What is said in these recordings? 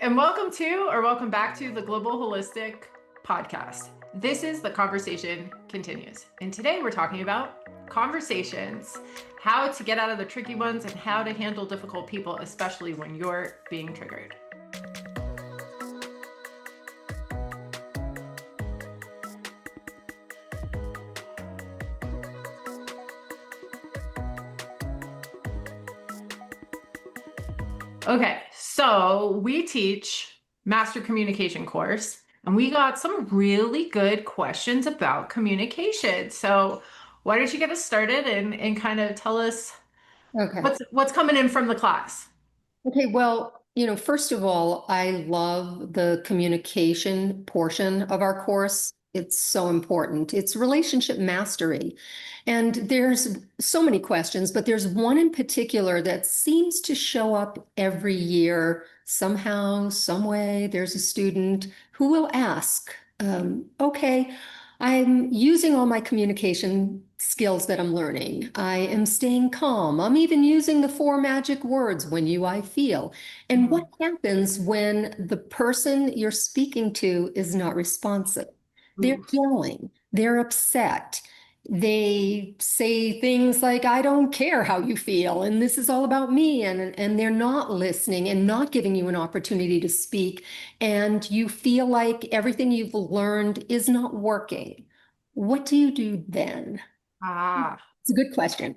and welcome to or welcome back to the Global Holistic Podcast. This is The Conversation Continues. And today we're talking about conversations, how to get out of the tricky ones, and how to handle difficult people, especially when you're being triggered. Okay, so we teach Master Communication course, and we got some really good questions about communication. So why don't you get us started and kind of tell us Okay. what's coming in from the class? Okay. Well, first of all, I love the communication portion of our course. It's so important. It's relationship mastery. And there's so many questions, but there's one in particular that seems to show up every year somehow, some way. There's a student who will ask, okay, I'm using all my communication skills that I'm learning. I am staying calm. I'm even using the 4 magic words: when you, I feel. And what happens when the person you're speaking to is not responsive? They're Ooh. yelling, they're upset. They say things like, I don't care how you feel, and this is all about me. And they're not listening and not giving you an opportunity to speak. And you feel like everything you've learned is not working. What do you do then? Ah, It's a good question.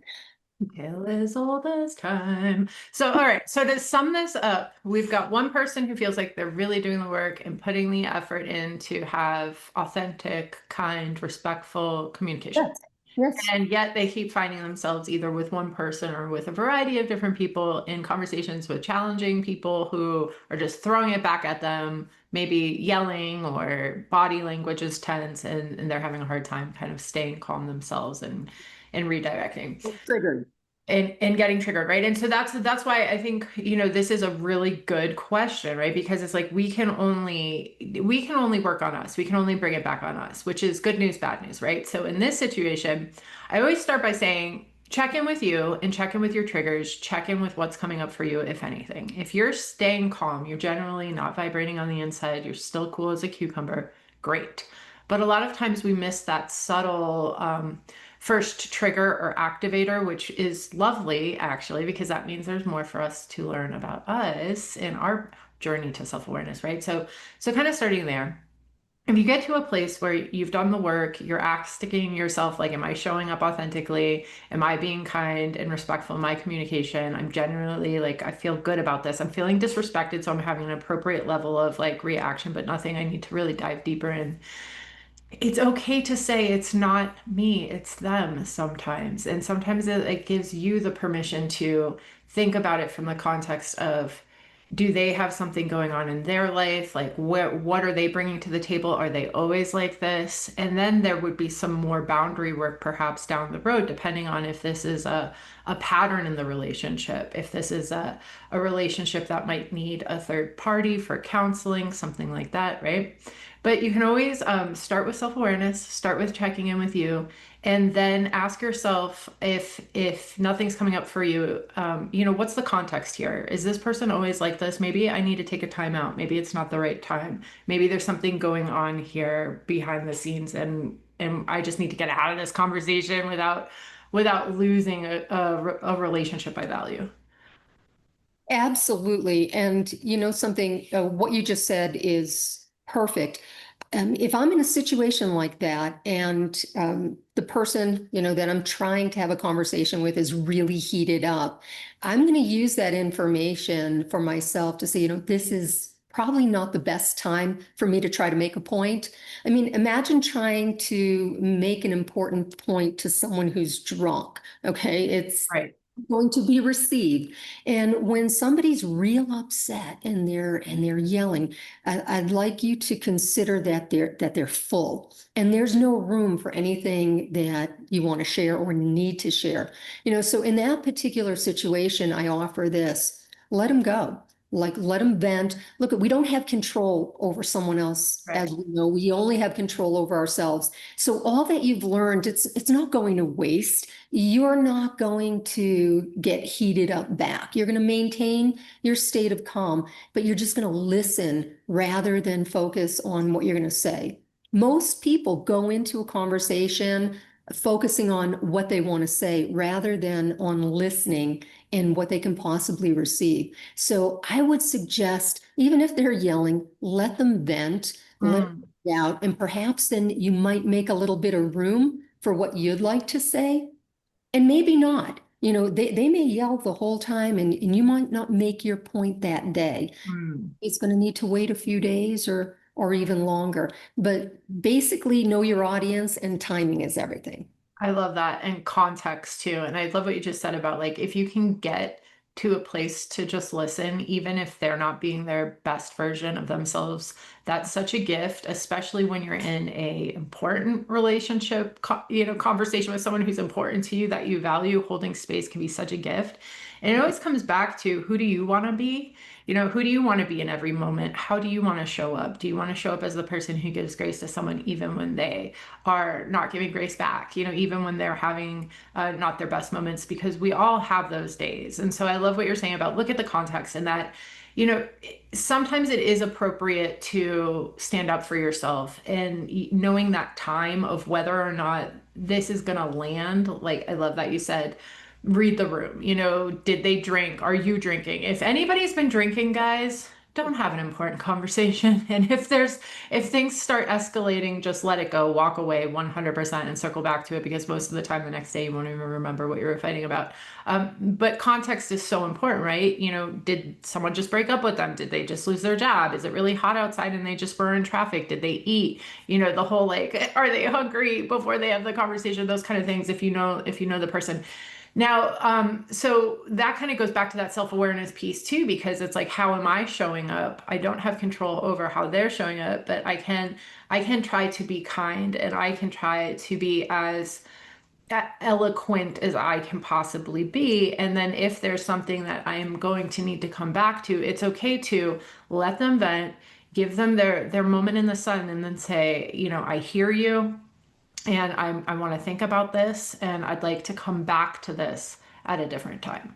tale as old as time. So, all right. So to sum this up, we've got one person who feels like they're really doing the work and putting the effort in to have authentic, kind, respectful communication. Yes. Yes. And yet they keep finding themselves either with one person or with a variety of different people in conversations with challenging people who are just throwing it back at them, maybe yelling or body language is tense, and they're having a hard time kind of staying calm themselves and redirecting Triggered. and getting triggered, right? And so that's why I think, this is a really good question, right? Because it's like we can only work on us. We can only bring it back on us, which is good news, bad news, right? So in this situation, I always start by saying, check in with you and check in with your triggers, check in with what's coming up for you, if anything. If you're staying calm, you're generally not vibrating on the inside, you're still cool as a cucumber, great. But a lot of times we miss that subtle first trigger or activator, which is lovely actually, because that means there's more for us to learn about us in our journey to self-awareness, right? So kind of starting there. If you get to a place where you've done the work, you're asking yourself, like, am I showing up authentically? Am I being kind and respectful in my communication? I'm generally like, I feel good about this. I'm feeling disrespected, so I'm having an appropriate level of like reaction, but nothing I need to really dive deeper in. It's okay to say it's not me, it's them sometimes. And sometimes it gives you the permission to think about it from the context of, do they have something going on in their life? Like, what are they bringing to the table? Are they always like this? And then there would be some more boundary work perhaps down the road, depending on if this is a pattern in the relationship, if this is a relationship that might need a third party for counseling, something like that, right? But you can always start with self-awareness, start with checking in with you, and then ask yourself, if nothing's coming up for you, what's the context here? Is this person always like this? Maybe I need to take a time out. Maybe it's not the right time. Maybe there's something going on here behind the scenes, and I just need to get out of this conversation without losing a relationship I value. Absolutely. And something, what you just said is perfect. If I'm in a situation like that and the person, that I'm trying to have a conversation with is really heated up, I'm going to use that information for myself to say, this is probably not the best time for me to try to make a point. I mean, imagine trying to make an important point to someone who's drunk. Okay. It's Right. going to be received. And when somebody's real upset and they're yelling, I'd like you to consider that they're full and there's no room for anything that you want to share or need to share. So in that particular situation, I offer this: let them go. Like let them vent. Look, we don't have control over someone else, as Right. we know. We only have control over ourselves. So all that you've learned, it's not going to waste. You're not going to get heated up back. You're going to maintain your state of calm, but you're just going to listen rather than focus on what you're going to say. Most people go into a conversation focusing on what they want to say rather than on listening and what they can possibly receive. So I would suggest, even if they're yelling, let them vent, let Mm, it out, and perhaps then you might make a little bit of room for what you'd like to say, and maybe not. They may yell the whole time and you might not make your point that day. mm. It's going to need to wait a few days or even longer. But basically know your audience and timing is everything. I love that and context too. And I love what you just said about like if you can get to a place to just listen, even if they're not being their best version of themselves, that's such a gift, especially when you're in a important relationship, conversation with someone who's important to you that you value. Holding space can be such a gift. And it always comes back to who do you want to be? Who do you want to be in every moment? How do you want to show up? Do you want to show up as the person who gives grace to someone even when they are not giving grace back, even when they're having not their best moments, because we all have those days. And so I love what you're saying about look at the context and that, you know, sometimes it is appropriate to stand up for yourself and knowing that time of whether or not this is going to land. Like, I love that you said, read the room. Did they drink? Are you drinking? If anybody's been drinking, guys, don't have an important conversation. And if things start escalating, just let it go, walk away 100% and circle back to it because most of the time the next day you won't even remember what you were fighting about. But context is so important, right? Did someone just break up with them? Did they just lose their job? Is it really hot outside and they just were in traffic? Did they eat? The whole like, are they hungry before they have the conversation? Those kind of things. If you know the person. Now, so that kind of goes back to that self-awareness piece too, because it's like, how am I showing up? I don't have control over how they're showing up, but I can try to be kind and I can try to be as eloquent as I can possibly be. And then if there's something that I am going to need to come back to, it's okay to let them vent, give them their moment in the sun, and then say, I hear you and I want to think about this and I'd like to come back to this at a different time.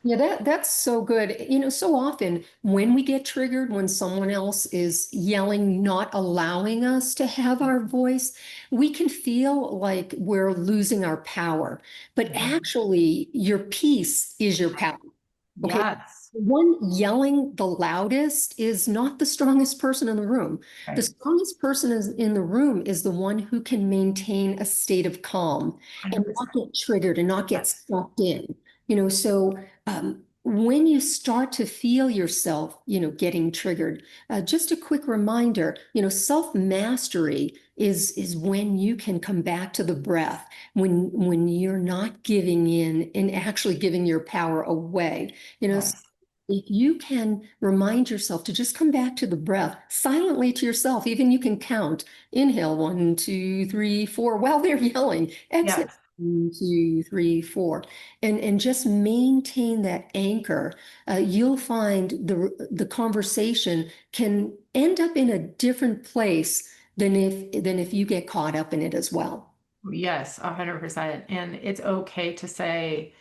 Yeah, that's so good. So often when we get triggered, when someone else is yelling, not allowing us to have our voice, we can feel like we're losing our power. But Mhm. actually, your peace is your power. Okay. Yes. The one yelling the loudest is not the strongest person in the room. The Right. strongest person is in the room is the one who can maintain a state of calm and not 100%. get triggered and not get sucked in. So when you start to feel yourself, getting triggered, just a quick reminder, self-mastery is when you can come back to the breath, when you're not giving in and actually giving your power away. So Yes. if you can remind yourself to just come back to the breath silently to yourself, even you can count, inhale 1, 2, 3, 4 while they're yelling, exhale Yes. 1, 2, 3, 4, and just maintain that anchor. You'll find the conversation can end up in a different place than if you get caught up in it as well. Yes, 100%. And it's okay to say,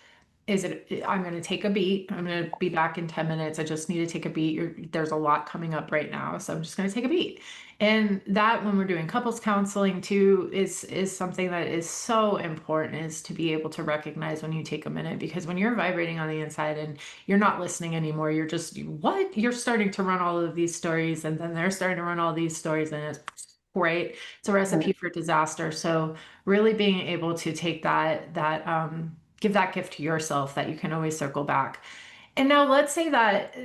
I'm going to take a beat. I'm going to be back in 10 minutes. I just need to take a beat. There's a lot coming up right now. So I'm just going to take a beat. And that when we're doing couples counseling too is something that is so important, is to be able to recognize when you take a minute, because when you're vibrating on the inside and you're not listening anymore, you're just what? You're starting to run all of these stories and then they're starting to run all these stories and it's great. It's a recipe for disaster. So really being able to take that give that gift to yourself that you can always circle back. And now let's say that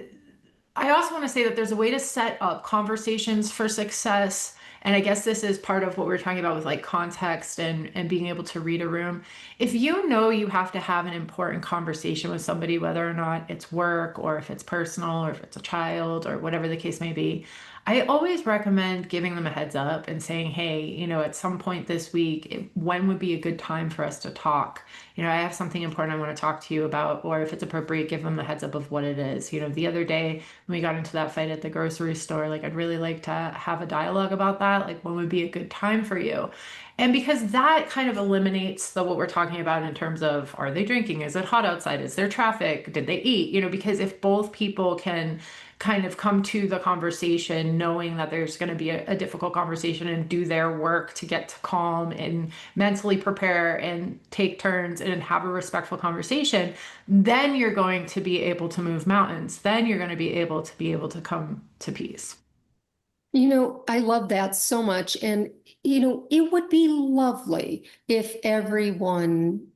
I also want to say that there's a way to set up conversations for success And I guess this is part of what we're talking about with like context and being able to read a room. If you know you have to have an important conversation with somebody, whether or not it's work or if it's personal or if it's a child or whatever the case may be, I always recommend giving them a heads up and saying, hey, at some point this week, when would be a good time for us to talk? I have something important I want to talk to you about, or if it's appropriate, give them the heads up of what it is. The other day when we got into that fight at the grocery store, like I'd really like to have a dialogue about that. Like, when would be a good time for you? And because that kind of eliminates what we're talking about in terms of, are they drinking? Is it hot outside? Is there traffic? Did they eat? Because if both people can kind of come to the conversation knowing that there's going to be a difficult conversation and do their work to get to calm and mentally prepare and take turns and have a respectful conversation, then you're going to be able to move mountains. Then you're going to be able to come to peace. I love that so much. And, it would be lovely if everyone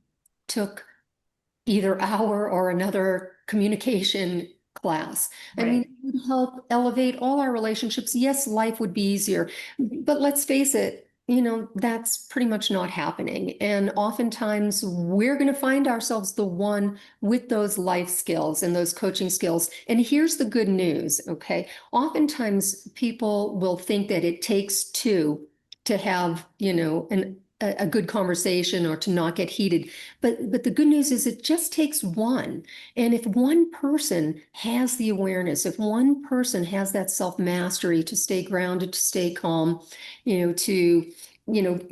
took either our or another communication class. I mean, Right. it would help elevate all our relationships. Yes, life would be easier, but let's face it, that's pretty much not happening. And oftentimes we're going to find ourselves the one with those life skills and those coaching skills. And here's the good news, okay? Oftentimes people will think that it takes two to have, a good conversation or to not get heated. But the good news is it just takes one. And if one person has the awareness, if one person has that self-mastery to stay grounded, to stay calm, to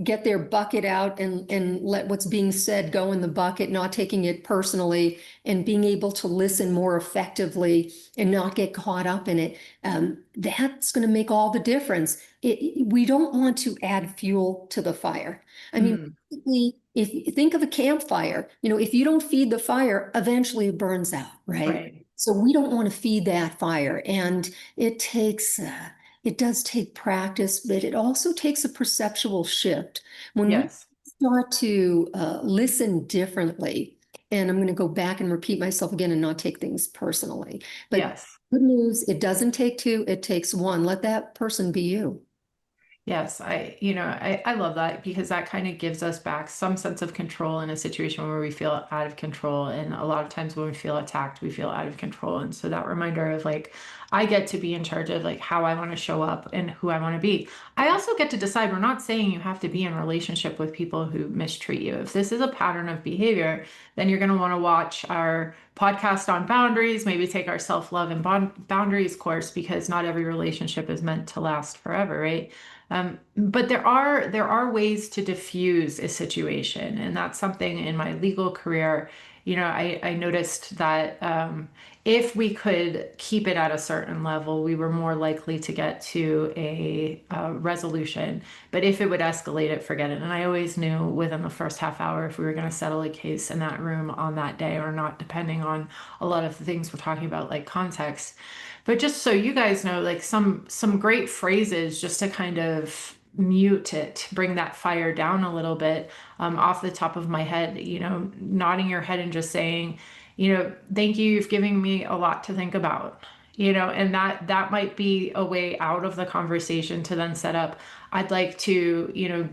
get their bucket out and let what's being said go in the bucket, not taking it personally, and being able to listen more effectively and not get caught up in it, that's going to make all the difference. We don't want to add fuel to the fire. I mean, Mm, basically, if you think of a campfire, if you don't feed the fire, eventually it burns out, right? right. So we don't want to feed that fire. And it does take practice, but it also takes a perceptual shift. When we Yes. start to listen differently, and I'm going to go back and repeat myself again and not take things personally. But Yes. good news, it doesn't take two, it takes one. Let that person be you. Yes, I love that because that kind of gives us back some sense of control in a situation where we feel out of control. And a lot of times when we feel attacked, we feel out of control. And so that reminder of like, I get to be in charge of like how I want to show up and who I want to be. I also get to decide. We're not saying you have to be in a relationship with people who mistreat you. If this is a pattern of behavior, then you're going to want to watch our podcast on boundaries, maybe take our self-love and boundaries course because not every relationship is meant to last forever, right? But there are ways to diffuse a situation, and that's something in my legal career. I noticed that if we could keep it at a certain level, we were more likely to get to a resolution. But if it would escalate it, forget it. And I always knew within the first half hour if we were going to settle a case in that room on that day or not, depending on a lot of the things we're talking about, like context. But just so you guys know, like some great phrases just to kind of mute it, bring that fire down a little bit, off the top of my head, nodding your head and just saying, thank you, you've given me a lot to think about. And that might be a way out of the conversation to then set up, I'd like to,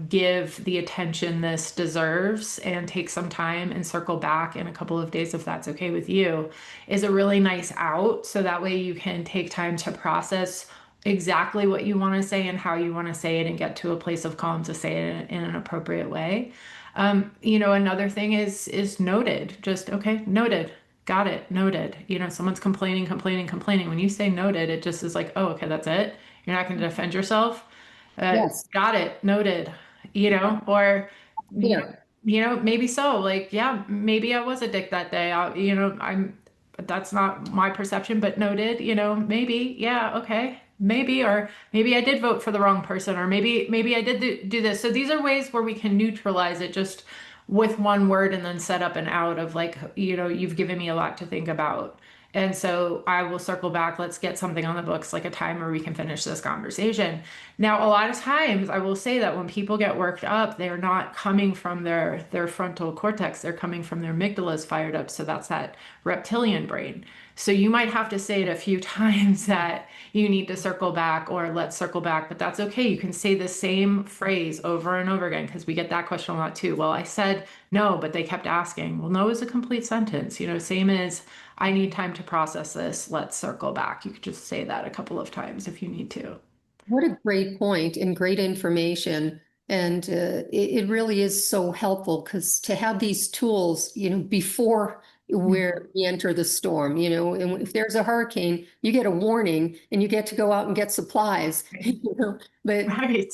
give the attention this deserves and take some time and circle back in a couple of days if that's okay with you, is a really nice out. So that way you can take time to process exactly what you want to say and how you want to say it and get to a place of calm to say it in an appropriate way. Another thing is noted. Just okay, noted. Got it, noted. Someone's complaining, complaining, complaining. When you say noted, it just is like, oh, okay, that's it. You're not going to defend yourself. Yes. Got it, noted. Or you know, Yeah. maybe so. Like, yeah, maybe I was a dick that day. That's not my perception, but noted. Maybe, yeah, okay, maybe, or maybe I did vote for the wrong person, or maybe I did do this. So these are ways where we can neutralize it just with one word and then set up an out of like, you've given me a lot to think about. And so I will circle back. Let's get something on the books, like a time where we can finish this conversation. Now, a lot of times I will say that when people get worked up, they're not coming from their frontal cortex. They're coming from their amygdala's fired up. So that's that reptilian brain. So you might have to say it a few times that you need to circle back or let's circle back, but that's okay. You can say the same phrase over and over again because we get that question a lot too. Well, I said no, but they kept asking. Well, no is a complete sentence. Same as I need time to process this. Let's circle back. You could just say that a couple of times if you need to. What a great point and great information. And it really is so helpful because to have these tools, before where we enter the storm, and if there's a hurricane, you get a warning and you get to go out and get supplies, but Right.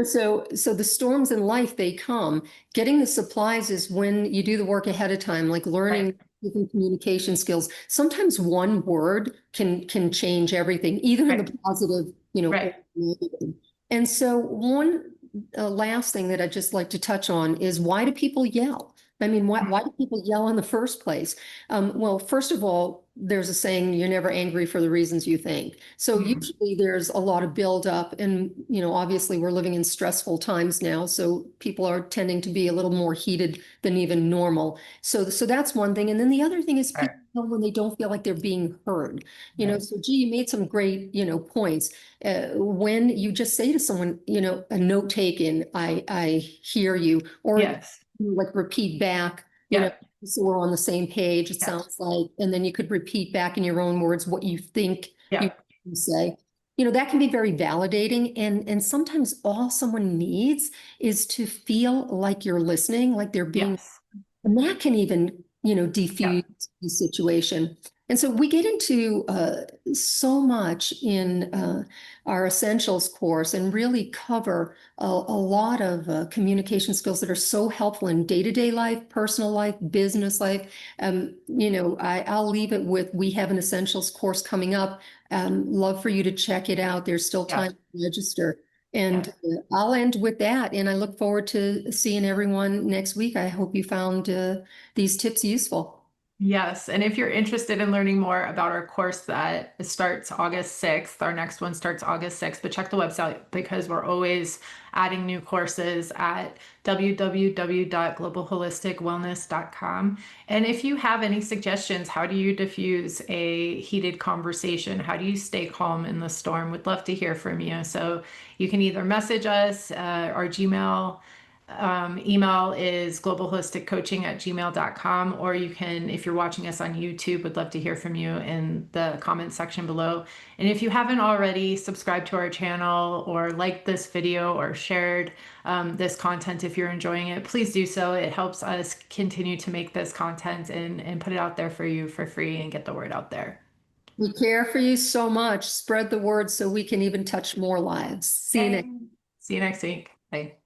so the storms in life, they come. Getting the supplies is when you do the work ahead of time, like Right. learning different communication skills. Sometimes one word can change everything, either in Right. the positive, or Right. negative. And so one last thing that I'd just like to touch on is, why do people yell? I mean, why do people yell in the first place? Well, first of all, there's a saying, you're never angry for the reasons you think. So Mhm. usually there's a lot of buildup, and obviously we're living in stressful times now, so people are tending to be a little more heated than even normal. So that's one thing. And then the other thing is, Right. people yell when they don't feel like they're being heard. Right. So G, you made some great, points. When you just say to someone, a note taken, I hear you, or Yes. like repeat back, Yep. so we're on the same page, it Yes. sounds like, and then you could repeat back in your own words what you think you Yep. say. That can be very validating, and sometimes all someone needs is to feel like you're listening, like they're being, Yes. and that can even, defuse Yep. the situation. And so we get into so much in our essentials course and really cover a lot of communication skills that are so helpful in day-to-day life, personal life, business life. I'll leave it with, we have an essentials course coming up. Love for you to check it out. There's still time Yep. to register. And Yep. I'll end with that. And I look forward to seeing everyone next week. I hope you found these tips useful. Yes, and if you're interested in learning more about our course that starts August 6th, our next one starts August 6th, but check the website because we're always adding new courses at www.globalholisticwellness.com. And if you have any suggestions, how do you diffuse a heated conversation? How do you stay calm in the storm? We'd love to hear from you. So you can either message us, our Gmail email is globalholisticcoaching@gmail.com, or you can, if you're watching us on YouTube, would love to hear from you in the comment section below. And if you haven't already, subscribed to our channel or liked this video or shared this content if you're enjoying it, please do so. It helps us continue to make this content and put it out there for you for free and get the word out there. We care for you so much. Spread the word so we can even touch more lives. See you next. Yay. See you next week. Bye.